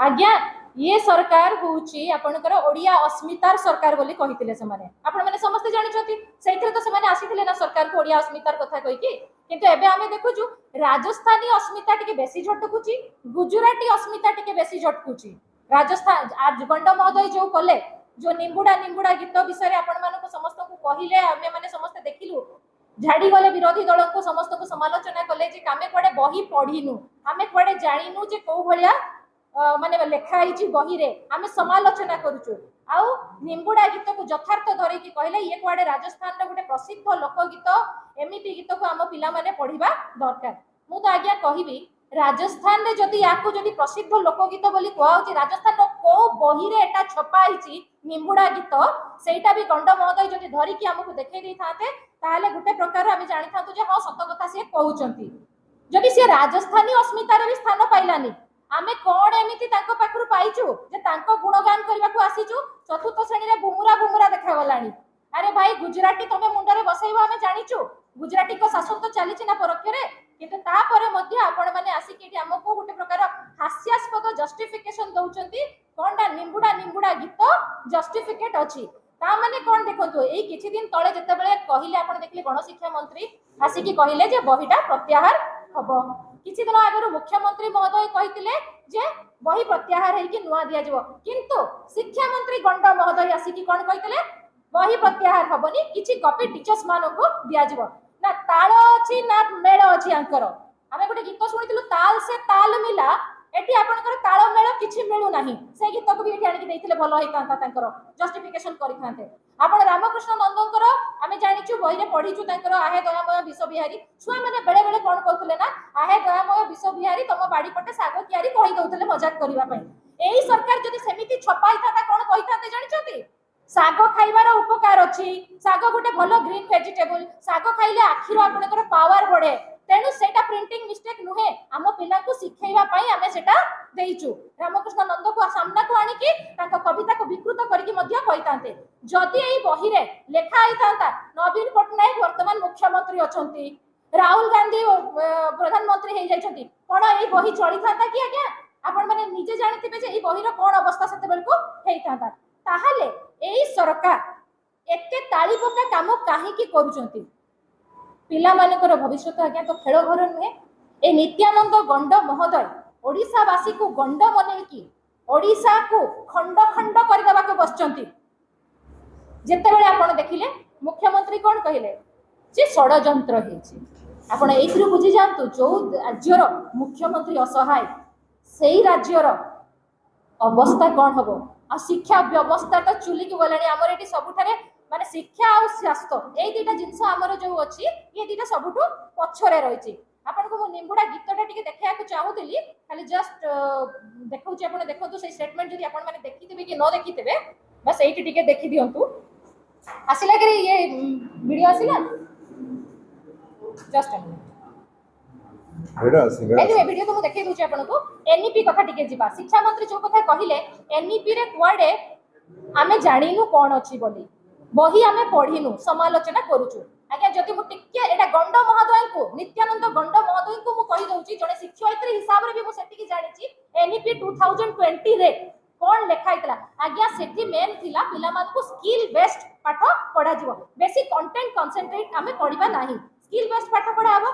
आज्ञा ये सरकार होउची आपनकर ओडिया अस्मितार सरकार बोली कहितिले समाने आपण माने समस्त जानिछथि सेइथरे तो समाने आसीथिले ना सरकार को ओडिया अस्मितार कथा कहि कि किंतु एबे हमें देखुछु राजस्थानी अस्मिता टिके बेसी झटकुची गुजराती अस्मिता टिके बेसी झटकुची राजस्थान आज गंड महोदय जो कले जो निंबुडा निंबुडा गीत विषय रे आपण मानको समस्त को कहिले हमें माने समस्त देखिलु झाड़ी गले विरोधी दल को समस्त को समालोचना कले जे कामे कोडे बही पढिनु आमे कोडे जानिनु जे को भलिया माने लेखाई बही रे आमे समालोचना करूछु आउ निंबुडा गीत को यथार्थ धरे कि कहले ये कुआडे राजस्थान रे गोटे प्रसिद्ध लोकगीत एमिति गीत को आम पिला माने पढिबा दरकार मु तो आज्ञा कहिबी राजस्थान रे जदि याकू जदि प्रसिद्ध लोकगीत बोली कहउची राजस्थान रो को बही रे एटा छपा आइची निंबुडा गीत सेटा भी गंड महोदय जदि धरि कि हमकु देखै दै थाते ताले गुटे प्रकार आमे जानि थातु जे हां सत कथा से कहउचंती जदि से राजस्थानी अस्मिता रे भी स्थान पाइलानी आमे कोन एमिति तांको पाखरु पाइचु जे तांको गुणगान करबा को आसीचु चतुर्थ श्रेणी रे बुमुरा बुमुरा देखा गलानी अरे भाई गुजराती तमे मुंडरे बसैबो आमे जानिचु गुजराती को शासन तो चलीछि ना परोक्ष रे किंतु ता परे मध्य आपण माने आसी कि हमको गुटे प्रकार हास्यास्पद जस्टिफिकेशन दउचंती कोनडा निंबुडा निंबुडा गीत जस्टिफिकेट अछि ता माने कोन देखंतु एई किछि दिन तळे जते बेले कहिले आपण देखले गणशिक्षा मंत्री आसी कि कहिले जे बहिटा प्रत्याहार हबो किछि दिन आगरो मुख्यमंत्री महोदय कहितिले जे बही प्रत्याहार हेकि नुआ दिया जिवो किंतु शिक्षा मंत्री गंड महोदय आसी कि कोन कहितिले बही प्रत्याहार हबनी किछि कॉपी टीचर्स मानको दिया जिवो ना ताल अछि ना मेळ अछि अंकर हमें गोटे गीत सुनिथिलु ताल से ताल मिला एटी आपनकर ताल मेळ किछि मिलु नाही से गीत को भी एटी आनि देइथिले भलो हेतांता तांकर जस्टिफिकेशन करिथांते आपण रामकृष्ण नंदनकर आमे जानिचु बही रे पढिचु तांकर आहे दयामय विश्व बिहारी छुआ माने बेले बेले कोन कहथुले ना आहे दयामय विश्व बिहारी तम बाड़ी पटे सागो कियारी कहि दउथले मजाक करिवा पई एई सरकार जदि सेमिति छपाई थाता कोन कहिथांते जानिचोती सागो खाइबार उपकार अछि सागो गोटे भलो ग्रीन वेजिटेबल सागो खाइले आखिरो आपनकर पावर बढ़े तेनु सेटा प्रिंटिंग मिस्टेक नुहे हम पिला को सिखैबा पई हमें सेटा देइचु रामकृष्ण नंद को सामना को आनी कि ताको कविता को विकृत करके मध्य कहितांते जदि एई बही रे लेखा आइतांता नवीन पटनायक वर्तमान मुख्यमंत्री अछंती राहुल गांधी प्रधानमंत्री हे जाइछंती कोन एई बही चली थाता कि आज्ञा आपण माने निजे जानिथिबे जे एई बही रो कोन अवस्था सेते बेल को हेइतांता ताहाले एई सरकार एते ताली पका काम काहे की करूचंती पिला मानकर भविष्य आज्ञा तो खेल घर नुहे ए नित्यानंद गंड महोदय ओडिशावासी को गंड मने कि ओडिशा को खंड खंड करदेबा को बसचंती जेते बेले आपण देखिले मुख्यमंत्री कोन कहिले जे षडयंत्र हेछि आपण एइथरु बुझी जानतु जो राज्यर मुख्यमंत्री असहाय सेही राज्यर अवस्था कोन हबो आ शिक्षा व्यवस्था तो चुली की गलानी हमर एटी सबुठारे माने शिक्षा और स्वास्थ्य ए दुटा जिंस हमर जो अछि ये दुटा सबुठु पछरे रहिछि आपन को निंबुडा गीतटा टिके देखैया को चाहूतिली खाली जस्ट देखौछि आपण देखंतु से स्टेटमेंट जदि आपण माने देखिथिबे कि न देखिथिबे बस एटी टिके देखि दियंतु आसिला कि ये वीडियो आसिला जस्ट अ मिनट वीडियो तो देखै दूची आपन को एनईपी कथा टिके जिबा शिक्षा मंत्री जो कथा कहिले एनईपी रे कुआडे आमे जानिनु कोन अछि बोली बही आमे पढिनु समालोचना करूछु आज्ञा जति मु टिके एटा गंड महोदय को नित्यानंद गंड महोदय को मु कहि दउची जने शिक्षयित्री हिसाब रे भी मु सेति की जानिची एनईपी 2020 रे कोन लेखाइतला आज्ञा सेति मेन थिला पिला मान को स्किल बेस्ड पाठ पढा जिवो बेसी कंटेंट कंसंट्रेट आमे पढिबा नाही स्किल बेस्ड पाठ पढाबो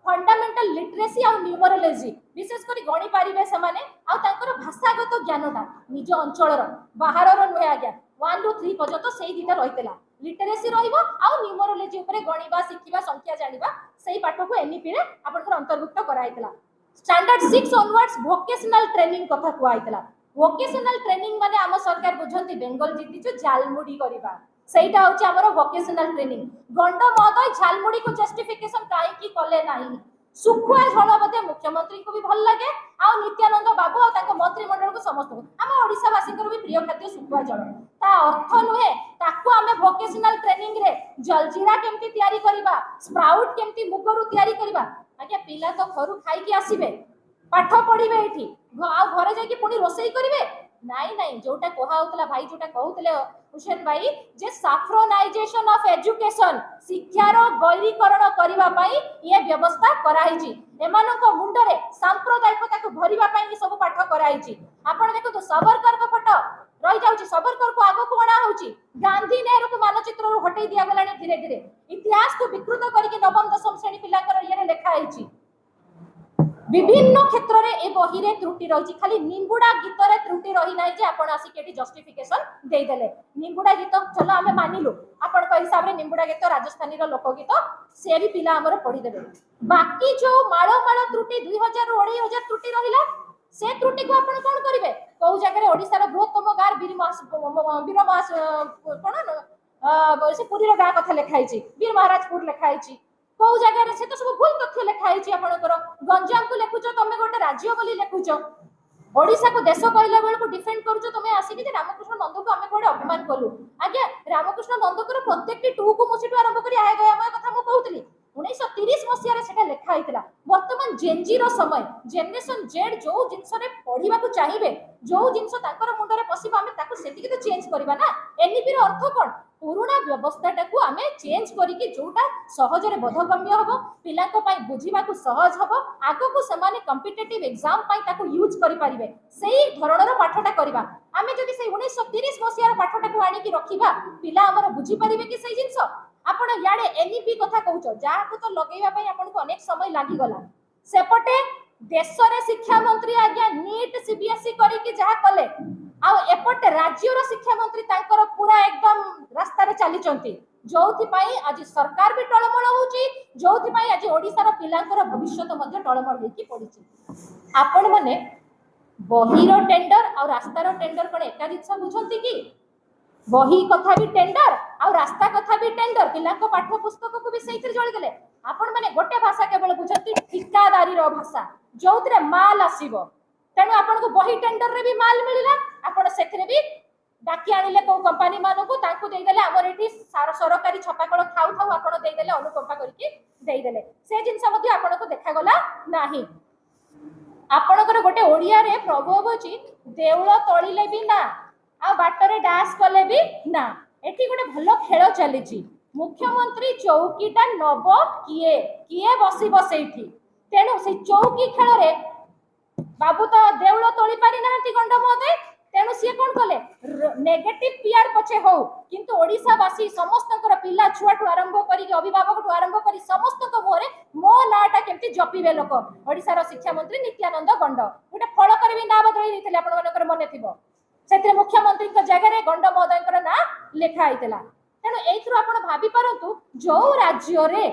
फंडामेंटल लिटरेसी और न्यूमरोलॉजी विशेष करी गणी पारिबे समाने आ तांकर भाषागत ज्ञानटा निज अंचल रो बाहर रो नुहे आज्ञा 1 टू 3 पर्यंत सेही दिटा रहितला लिटरेसी रहिबो आ न्यूमरोलॉजी ऊपर गणिबा शिखिबा संख्या जानिबा सेही पाठ को एनईपी रे आपनकर अंतर्भुक्त कराइतला स्टैंडर्ड 6 ऑनवर्ड्स वोकेशनल ट्रेनिंग कथा कुआइतला वोकेशनल ट्रेनिंग माने हम सरकार बुझंती बेंगल जीतिचु झालमुडी करिबा सेटा होची हमरो वोकेशनल ट्रेनिंग गंड महोदय झालमुडी को जस्टिफिकेशन काहे की कले नाही सुखुआ झोल बदे मुख्यमंत्री को भी भल लागे आ नित्यानंद बाबू आ ताको मंत्री मंडल को समस्त हम ओडिसा वासी को भी प्रिय खाद्य सुखुआ झोल ता अर्थ नुहे ताको हमें वोकेशनल ट्रेनिंग रे जलजीरा केमती तयारी करबा स्प्राउट केमती मुगरु तयारी करबा आज्ञा पिला तो घरु खाई की आसीबे पाठ पढिबे एठी आ घरे जाई की पुनी रोसई करिवे नाई नाई जोटा कोहा होतला भाई जोटा कहउतले हुसैन भाई जे सैफ्रोनाइजेशन ऑफ एजुकेशन शिक्षार गैरीकरण करबा पई ये व्यवस्था कराई एमानक मुंडरे सांप्रदायिकता को भरिबा पई ये सब पाठ कराई आपण देखो तो सावरकर को फोटो रही जाउची सावरकर को आगो को अणा होउची गांधी नेहरू को मानचित्र रो हटै दिया गलानी धीरे धीरे इतिहास को विकृत करके नवम दशम श्रेणी पिलाकर ये लेखा आइची विभिन्न क्षेत्र रे ए बही रे त्रुटि रही खाली निंबुडा गीत रे त्रुटि रही नाही जे आपण आसी केटी जस्टिफिकेशन दे देले निंबुडा गीत चलो हमें मानिलु आपण को हिसाब रे निंबुडा गीत राजस्थानी रो लोक गीत से भी पिला हमर पढी देबे बाकी जो माळो माळो त्रुटि 2000 रो 2000 त्रुटि रहिला से त्रुटि को आपण कोन करिवे को जगह रे ओडिसा रो बृहत्तम गार वीरमास कोन से पुरी रो गा कथा लेखाइची वीर महाराजपुर लेखाइची को जगह रे से तो सब भूल तथ्य लेखाइची आपनकर गंजाम को लेखुचो तमे गोटे राज्य बोली लेखुचो ओडिसा को देश कहला बेल को डिफेंड करूचो तमे आसी कि रामकृष्ण नंद को हमें कोडे अपमान कलु आज्ञा रामकृष्ण नंद को प्रत्येक टू को मुसिटु आरंभ करी आए गया मैं कथा मु कहउतली 1930 मसिया रे सेटा लेखा आइतला वर्तमान जेनजी रो समय जनरेशन जेड जो जिंस रे पढिबा को चाहिबे जो जिंस ताकर मुंडरे पसिबा हमें ताको सेति तो चेंज करबा ना एनईपी रो अर्थ कोन पुराना व्यवस्थाटा को आमे चेंज करिके जोटा सहज रे बोधगम्य हबो पिला को पई बुझिबा को सहज हबो आगो को समान कॉम्पिटिटिव एग्जाम पई ताको यूज करि परिबे सेही धरणर पाठटा करबा आमे जदि से 1930 मसिया रो पाठटा को आनी कि रखिबा पिला हमर बुझि परिबे कि सेही जिंस आपण याडे एनईपी कथा कहउछो जा को तो लगेबा पई आपण को अनेक समय लागि गला सेपटे देश रे शिक्षा मंत्री आज्ञा नीट सीबीएसई करी कि जा कले आ एपटे राज्य रो शिक्षा मंत्री तांकर पूरा एकदम रास्ता रे चली चंती जोथि पई आज सरकार भी टळमळ होउची जोथि पई आज ओडिसा रो पिलांकर भविष्यत मध्ये टळमळ होई कि पडिची आपण माने बही रो टेंडर और रास्ता रो टेंडर कोन एका दिशा बुझंती कि बही कथा भी टेंडर आ रास्ता कथा भी टेंडर पिला को पाठ्य पुस्तक को भी सहीतिर जळी गेले आपण माने गोटे भाषा केवल बुझंती ठिकादारी रो भाषा जोतरे माल आसीबो तेणु आपण को बही टेंडर रे भी माल मिलिला आपण सेथिरे भी डाकी आनिले को कंपनी मानो को तांको देई देले हमर एठी सरकारी छपाकळ खाउ खाउ आपण देई देले अनुकंपा करके देई देले से जिंस मध्ये आपण को देखा गला नाही आपणकर गोटे ओडिया रे प्रभव अछि देउळ तळिले भी ना आ बाटरे डास कले भी ना एठी गोटे भलो खेल चलीची मुख्यमंत्री चौकीटा नब किए किए बसिब सेठी तेणु से चौकी खेल रे बाबू तो देउळ तोली पारि नाहंती गंड महोदय तेणु सी कोन कले नेगेटिव पीआर पछे हो किंतु ओडिसा वासी समस्तकर पिला छुआ टु आरंभ करी अभिभावक टु आरंभ करी समस्तक मोरे मो नाटा केमती जपिबे लोक ओडिसा रो शिक्षा मंत्री नित्यानंद गंड गोटे फळ करबी ना बदलै दिथिले आपण मनकर मने थिबो सेते मुख्यमंत्री को जगह रे गंड महोदयकर ना लेखा आइतला तेणु एथरो आपण भाबी परंतु जो राज्य रे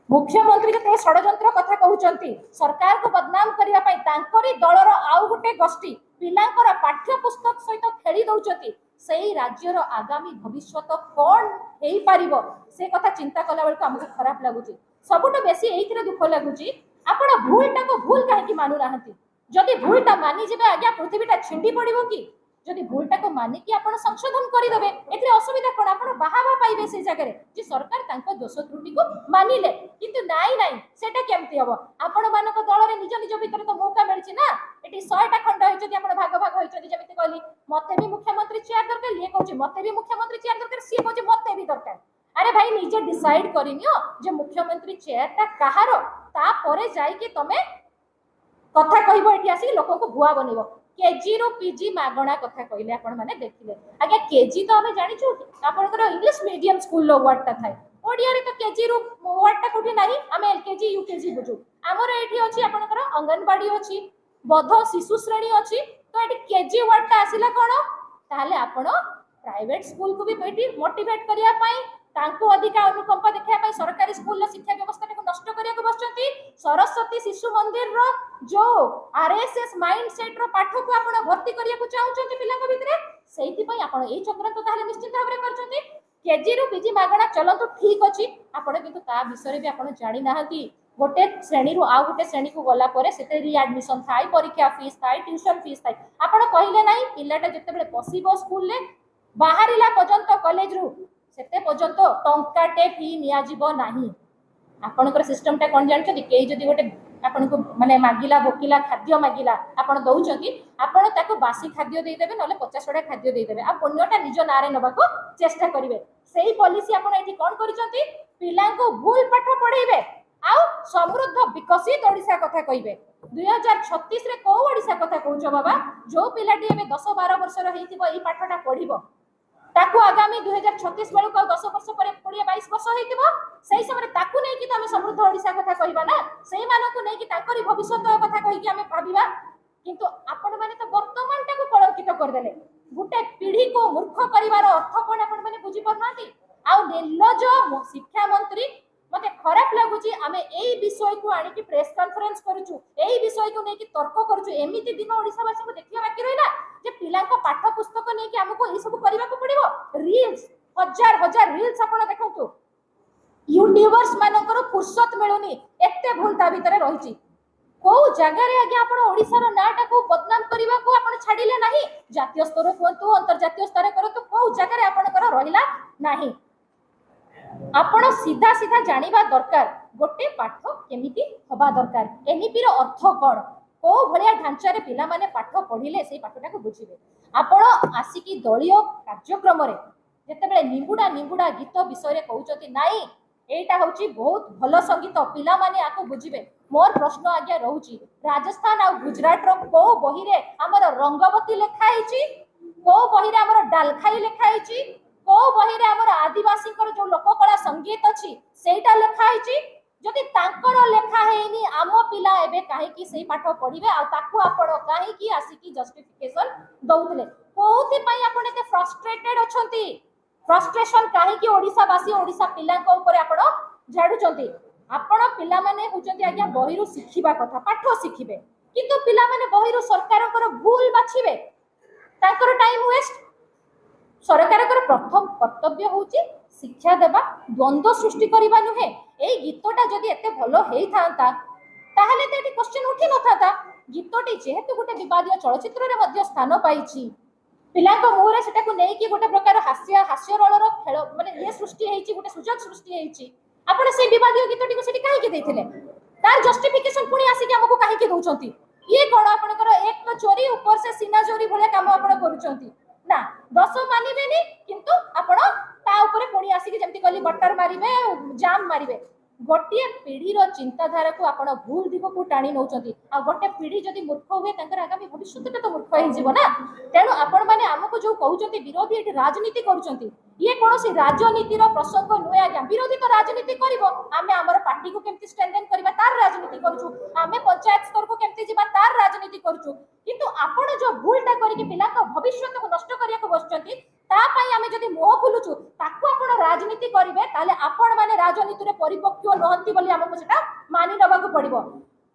मुख्यमंत्री के षडयंत्र कथा कहउचंती सरकार को बदनाम करिया पई तांकरी दलर आउ गुटे गोष्ठी पिलांकर पाठ्य पुस्तक सहित खेली दउचंती सेही राज्यर आगामी भविष्यत कोन हेई पारिबो से कथा चिंता कला बेल को हमको खराब लागुची सबुट बेसी एइथिरे दुख लागुची आपण भूलटा को भूल काहे कि मानु नाहंती जदि भूलटा मानि जेबे आज्ञा पृथ्वीटा छिंडी पड़िबो कि जदि भूलटा को मानि कि आपण संशोधन करि देबे एथिरे असुविधा कोन आपण बाहाबा पाइबे से जगह रे जे सरकार तांको दोष त्रुटि को मानिले किंतु नाइ नाइ सेटा केमति हबो आपण मानको दल रे निज निज भीतर तो मौका मिलछि ना एटी 100 टा खंड होय जदि आपण भाग भाग होय जदि जेमिति कहली मते भी मुख्यमंत्री चेयर दरकार लिए कहउछि मते भी मुख्यमंत्री चेयर दरकार सी कहउछि मते भी दरकार अरे भाई निजे डिसाइड करिनियो जे मुख्यमंत्री चेयर ता कहारो ता परे जाई कि तमे कथा कहबो एटी आसी लोक को भुआ बनिबो केजी रो पीजी मागणा कथा कहले आपण माने देखिले आगे केजी तो हमें जानि छु आपनकर इंग्लिश मीडियम स्कूल लो वर्ड ता थाय ओडिया रे तो केजी रो वर्ड ता कोठी नाही हमें एलकेजी यूकेजी बुझु हमर एठी अछि आपनकर अंगनवाड़ी अछि बध शिशु श्रेणी अछि तो एठी केजी वर्ड ता आसिला कोन ताले आपण प्राइवेट स्कूल को भी बेटी मोटिवेट करिया पई तांको अधिका अनुकंपा देखिया पई सरकारी स्कूल ला शिक्षा व्यवस्था को नष्ट करिया को बसचंती सरस्वती शिशु मंदिर रो जो आरएसएस माइंडसेट रो पाठ को आपण भर्ती करिया को चाहउचंती पिला को भितरे सेहिति पई आपण एई चक्रांत ताले निश्चित भाबरे करचंती केजी रो पीजी मागणा चलंतु ठीक अछि आपण किंतु ता विषय भी आपण जानि नाहंती गोटे श्रेणी रो आ गोटे श्रेणी को गला परे सेते री एडमिशन थाई परीक्षा फीस थाई ट्यूशन फीस थाई आपण कहिले नाही पिलाटा जते बेले पसिबो स्कूल ले बाहरिला पर्यंत कॉलेज रू सेते पर्यंत टंकाटे फी निया जीवो नाही आपनकर सिस्टम टा कोन जानछथि केई जदी गोटे आपण को माने मागिला भोकिला खाद्य मागिला आपण दउचंती आपण ताको बासी खाद्य देई देबे नले 50 वडा खाद्य देई देबे आ पुण्यटा निज नारे नबाको चेष्टा करिवे सेही पॉलिसी आपण एठी कोन करिसंती पिला को भूल पाठ पढाइबे आ समृद्ध विकसित ओडिसा कथा कहिबे 2036 रे को ओडिसा कथा कहउछ बाबा जो पिलाटी एबे 10 12 वर्ष रो हेतिबो ई पाठटा पढिबो ताकू आगामी 2036 बेलू को 10 वर्ष पर 20 22 वर्ष हेतिबो सेही समय ताकू नै कि तमे समृद्ध ओडिसा कथा कहिबा ना सेही मानको को नै कि ताकरी भविष्यत कथा कहि कि हमें भाबिबा किंतु आपण माने तो वर्तमान टाको कलंकित कर देले गुटे पीढ़ी को मूर्ख करिवार अर्थ कोन आपण माने बुझी परनाती आ निर्लज शिक्षा मंत्री मते खराब लागुची आमे एई विषय को आनी कि प्रेस कॉन्फ्रेंस करूछु एई विषय को नै कि तर्क करूछु एमिति दिन ओडिसा वासी को देखिया बाकी रहिला जे पिला को पाठ पुस्तक नै कि हमको ई सब करिवा को पड़िबो रील्स हजार हजार रील्स आपण देखंतु यूट्यूबर्स मानकर फुर्सत मिलुनी एते भूल ता भीतर रहिची को जगह रे आगे आपण ओडिसा रो नाटा को बदनाम करिवा को आपण छाडिले नाही जातीय स्तर कोंतु अंतर्जातीय स्तर करतु को जगह रे आपण कर रहिला नाही आपण सीधा सीधा जानिबा दरकार गोटे पाठ केमिति हबा दरकार एनिपि रो अर्थ कोन को भलिया ढांचा रे पिला माने पाठ पढिले सेही पाठटा को बुझिबे आपण आसिकी दलियो कार्यक्रम रे जते बेले निंबुडा निंबुडा गीत विषय रे कहउचती नाही एटा होची बहुत भलो संगीत पिला माने आको बुझिबे मोर प्रश्न आज्ञा रहउची राजस्थान आ गुजरात रो को बही रे हमर रंगवती लेखा आइची को बही रे हमर डालखाई लेखा आइची को बही रे हमर आदिवासी कर जो लोककला संगीत अछि सेटा लेखा आइची जदि तांकर लेखा हेनी आमो पिला एबे काहे कि सेही पाठ पढिबे आ ताकू आपण काहे कि आसी कि जस्टिफिकेशन दउतले कोथि पई आपण एते फ्रस्ट्रेटेड अछंती फ्रस्ट्रेशन काहे कि ओडिसा वासी ओडिसा पिला को ऊपर आपण झाडू चंती आपण पिला माने होचंती आज्ञा बहिरु शिखिबा कथा पाठ शिखिबे किंतु पिला माने बहिरु सरकारकर भूल बाछिबे ताकर टाइम वेस्ट सरकारकर प्रथम कर्तव्य होची शिक्षा देबा द्वंद्व सृष्टि करिबा नुहे एई गीतटा जदि एते भलो हेई थांता ताहले ते क्वेश्चन उठी न थाता गीतटी जेहेतु गोटे विवादीय चलचित्र रे मध्य स्थान पाइछि पिलांको मुहरे सेटा को नै कि गोटे प्रकार हास्य रोलर खेल माने ये सृष्टि हेइछि गोटे सुजग सृष्टि हेइछि आपण से विवादीय गीतटी को सेठी काहे के देथिले तार जस्टिफिकेशन पुनी आसी कि हमको काहे के दउचंती ये कोन आपनकर एक तो चोरी ऊपर से सीना चोरी भले काम आपण करूचंती ना 10 मानिबेनी किंतु आपण ता ऊपर पुनी आसी कि जेमति कहली बटर मारिबे जाम मारिबे गोटे पीढ़ी रो चिंताधारा को आपण भूल दिग को टाणी नउचंती आ गोटे पीढ़ी जदि मूर्ख हुए तंकर आगामी भविष्यत तो मूर्ख हे जीव ना तेनु आपण माने हमको जो कहउचंती विरोधी एठी राजनीति करूचंती ये कोनोसी राजनीति रो प्रसंग नुए आज्ञा विरोधी तो राजनीति करिवो आमे हमर पार्टी को केमति स्ट्रेंथन करबा तार राजनीति करूछु आमे पंचायत स्तर को केमति जीवा तार राजनीति करूछु किंतु आपण जो भूलटा करी कि पिला को भविष्यत को नष्ट करिया को बसचंती ता पई आमे जदि मोह खुलुछु ताको आपण राजनीति करिवे ताले आपण माने राजनीति रे परिपक्व नहंती बोली हमको सेटा मानि नबा को पड़िबो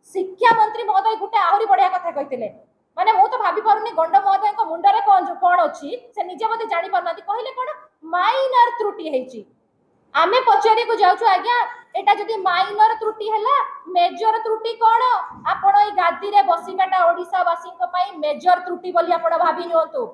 शिक्षा मंत्री महोदय गुटे आहुरी बढ़िया कथा कहितले माने मो तो भाबी पारुनी गंड महोदय को मुंडा रे कोन अछि से निजे मते जानि परनाती कहिले कोन माइनर त्रुटि हेछि आमे पचारी को जाउछु आज्ञा एटा जदि माइनर त्रुटि हैला मेजर त्रुटि कोन आपण ई गादी रे बसिबाटा ओडिसा वासी को पई मेजर त्रुटि बोली आपण भाबी नियंतु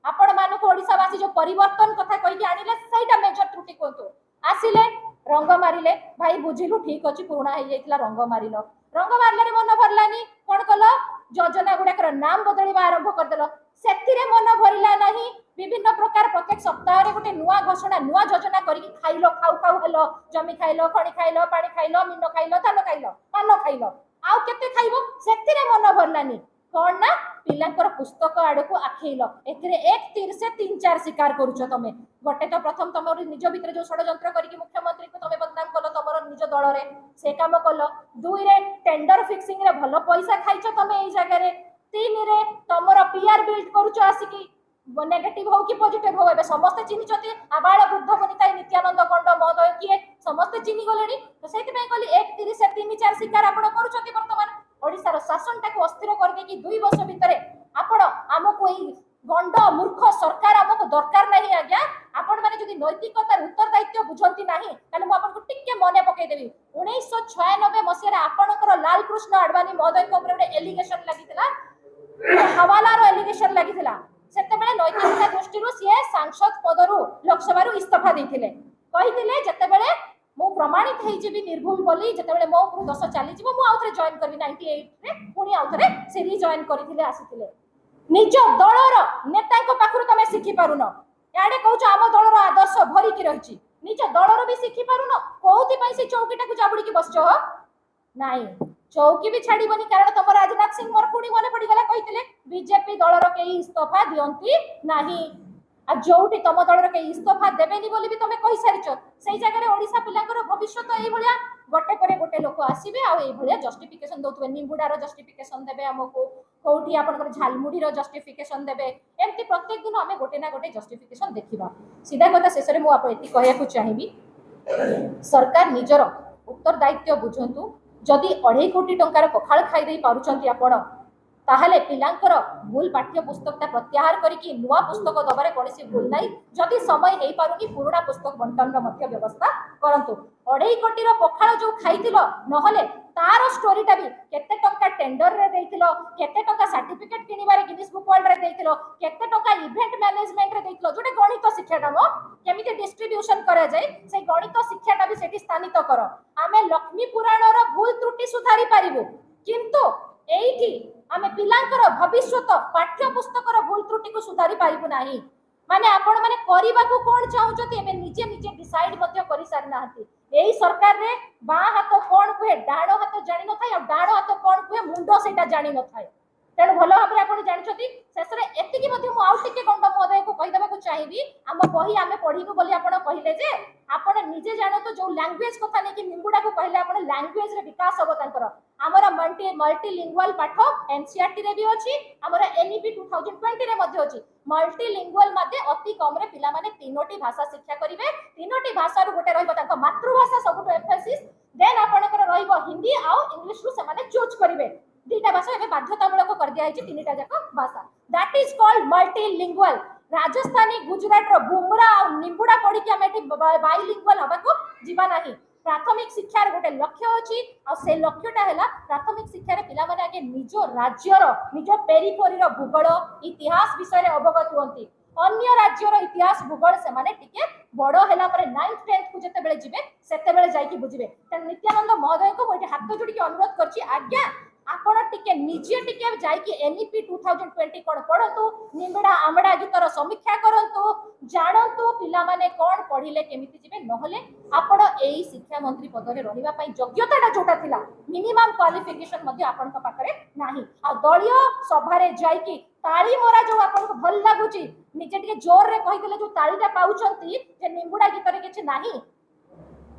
आपण मानको ओडिसा वासी जो परिवर्तन कथा कहि कि आनिले सेटा मेजर त्रुटि कोंतु आसिले रंग मारिले भाई बुझिलु ठीक अछि पुराना हे जाइतला रंग मारिलो रंग मारले रे मन भरलानी कोन कलो योजना गुडाकर नाम बदलिबा आरंभ कर देलो सेतिरे मन भरिला नाही विभिन्न प्रकार प्रत्येक सप्ताह रे गोटे नुआ घोषणा नुआ योजना करी खाइलो खाउ खाउ हेलो जमी खाइलो खणी खाइलो पानी खाइलो मीनो खाइलो धान खाइलो पान खाइलो आउ केते खाइबो सेतिरे मन भरलानी कोन ना पिलांकर पुस्तक आड़ को आखेइलो एथिरे एक तीर से 3-4 शिकार करूछो तमे गोटे तो प्रथम तमर निज भीतर जो षडयंत्र करी मुख्यमंत्री को तमे बदनाम कलो तमर निज दल रे से काम कलो 2 रे टेंडर फिक्सिंग रे भलो पैसा खाइछो तमे एई जगह रे 3 रे तमर पीआर बिल्ड करूछो आसिकी नेगेटिव हो कि पॉजिटिव हो एबे समस्त चिन्हि छथि आबाळ वृद्ध बनिताई नित्यानंद गंड महोदय किए समस्त चिन्हि गलेनी तो सेति पे कहली 1 तीर से 3-4 शिकार आपण करूछथि वर्तमान ओडिसा रो शासन टाको अस्थिर कर दे कि 2 वर्ष भितरे आपण हमको एई गंड मूर्ख सरकार हमको दरकार नहीं आज्ञा आपण माने जदि नैतिकतार उत्तरदायित्व बुझंती नाही ताले मु आपन को टिके मने पकई देबी 1996 मसिया आपनकर लाल कृष्ण अडवाणी महोदय को ऊपर एलिगेशन लागितला हवाला रो एलिगेशन लागितला सेते बेले नैतिकता दृष्टि रो सिए सांसद पदरु लोकसभा रो इस्तीफा देथिले कहिथिले जते बेले मु प्रमाणित होइजिबि निर्भुल बोली जेतेबेले मो उपरु 10 चली जिवो मु आउथरे जॉइन करबि 98 रे पुनी आउथरे से रिजॉइन करथिले आसीथिले निज दलर नेता पाखरु तमे शिखि पारुन याडे कहूछ आम दलर आदर्श भरी की रहिछि निज दलर भी शिखि पारुन कोउति पई से चौकीटा को जाबुडी की बसछ नाही चौकी भी छाड़ीबनी कारण तुम राजनाथ सिंह मोर पुणी मन पड़गला कही बीजेपी दलर कई इस्तीफा दियंती नाही आ जोटी तुम दलर कई इस्तीफा देबेनी बोली भी तुम कहि सारिछ सेई जगह ओडिसा पिलांकर भविष्य तो एई भलिया गोटे परे गोटे लोक आसीबे आ एई भलिया जस्टिफिकेशन दउतबे निंबुडार जस्टिफिकेशन देबे हमको कोउठी आपनकर झालमुडीर जस्टिफिकेशन देबे एमती प्रत्येक दिन हमें गोटे ना गोटे जस्टिफिकेशन देखिबा सीधा कथा शेष रे मु आप एति कहया को चाहिबी सरकार निजर उत्तरदायित्व बुझंतु जदि 2.5 कोटी टंकार पखाल खाई दे पारुचंती आपण ताहले पिलांकर भूल पाठ्य पुस्तकटा प्रत्याहार करिकि नुआ पुस्तक दबारे कोनसी भूल नाही जदि समय हेई पारुनी पुराना पुस्तक बंटन मध्य व्यवस्था करंतु 2.5 कोटी रो पखाल जो खाइतिलो नहले तार स्टोरीटा भी केते टंका टेंडर रे देइतिलो केते टंका सर्टिफिकेट किनिबारे गिनीज बुक वर्ल्ड रे देइतिलो केते टंका इवेंट मैनेजमेंट रे देइतिलो जोटे गणित शिक्षाटा मो केमिति डिस्ट्रीब्यूशन करे जाय से गणित शिक्षाटा भी सेठी स्थानित कर आमे लक्ष्मी पुराण रो भूल त्रुटि सुधारी पारिबो किंतु एइठी आमे पिलांकर भविष्यत पाठ्य पुस्तकर भूल त्रुटि को सुधारी पारिबो नाही माने आपण माने करिबा को कोन चाहुचती एबे निजे निजे डिसाइड मध्य करि सारि नाहती एई सरकार रे बा हाथ कोन कुहे डाणो हाथ जानि न थाय डाणो हाथ कोन कुहे मुंडो सेटा जानि न थाय तेणु भल भाव आपण जानिछती शेषरे एतिकी मध्य मु आउ टिके गंड महोदय को कहि देबा को चाहिबी हम बही आमे पढिबु बोली आपण कहिले जे आपण निजे जानतो जो लैंग्वेज कथा नै कि निंबुडा को कहले आपण लैंग्वेज रे विकास होबो तांकर हमर मल्टीलिंगुअल पाठ एनसीईआरटी रे भी अछि हमर एनईपी 2020 रे मध्ये अछि मल्टीलिंगुअल मध्ये अति कम रे पिला माने तीनोटी भाषा शिक्षा करिवे तीनोटी भाषा रु गोटे रहइबो तांको मातृभाषा सबुठो एम्फेसिस देन आपणकर रहइबो हिंदी आ इंग्लिश रु से माने चूज करिवे दीटा भाषा एबे बाध्यतामूलक कर दिया है तीनटा जाक भाषा that is called multilingual Rajasthani Gujarat रो बुमरा और निंबुडा पढ़ी के हम एठी बाइलिंगुअल हबा को जीवा नाही प्राथमिक शिक्षा रे गोटे लक्ष्य अछि आ से लक्ष्यटा हैला प्राथमिक शिक्षा रे पिला माने आगे निजो राज्यर निजो पेरिफेरी रो भूगोल इतिहास विषय रे अवगत होंती अन्य राज्यर इतिहास भूगोल से माने टिके बड़ो हैला परे 9th 10th को जते बेले जिवे सेते बेले जाई कि बुझिबे त नित्यानंद महोदय को मोटे हाथ जोडी के अनुरोध करछि आज्ञा आपण टिके निजे टिके जाई कि एनईपी 2020 कोन पढतु निंबडा आमडा गीतर समीक्षा करंतु जानंतु पिला माने कोन पढिले केमिति जिवे नहले आपण एई शिक्षा मंत्री पद रे रहिबा पई योग्यताटा जोटा थिला मिनिमम क्वालिफिकेशन मध्ये आपण का पाखरे नाही आ दलिय सभा रे जाई कि ताली मोरा जो आपण को भल लागुची निजे टिके जोर रे कहि देले जो तालीटा पाउचंती जे निंबुडा गीतर किछि नाही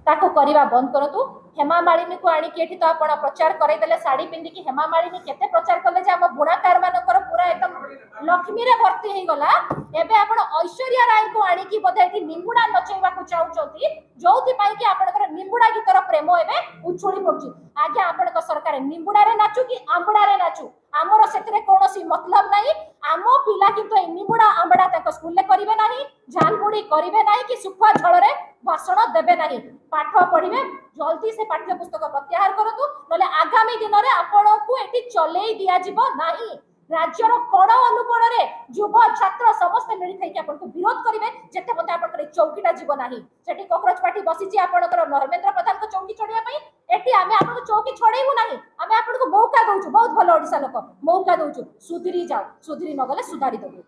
ताको करिबा बंद करतु हेमा मालिनी को आनी केठी तो आपण प्रचार करै देले साड़ी पिंदी की हेमा मालिनी केते प्रचार करले जे हम बुणाकार मानकर पूरा एकदम लक्ष्मी रे भर्ती हे गला एबे आपण ऐश्वर्या राय को आनी की बोधे एठी निंबुडा नचैबा को चाहउचोती जोथि पई कि आपनकर निंबुडा गीतर प्रेम एबे उछुली पड़छि आगे आपनकर सरकार निंबुडा रे नाचू कि आंबडा रे नाचू हमर सेतरे कोनोसी मतलब नाही आमो पिला किंतु ए निंबुडा आंबडा तक स्कूल ले करिवे नाही झालमुडी करिवे नाही कि सुखा झळ रे भाषण देबे नाही पाठ पढिबे जल्दी से पाठ्य पुस्तक प्रत्याहार करतु नले आगामी दिन रे आपण को एठी चलेई दिया जिवो नाही राज्यर कोण अनुकोण रे युव छात्र समस्त मिली थई कि आपण को विरोध करिवे जेते बते आपण करे चौकीटा जीव नाही सेठी कॉकरोच पार्टी बसिची आपण कर नरेंद्र प्रधान को चौकी छोड़िया पई एठी आमे आपण को चौकी छोड़ेबु नाही आमे आपण को मौका दउछु बहुत भलो ओडिसा लोक मौका दउछु सुधरी जाओ सुधरी न गले सुधारी दबु।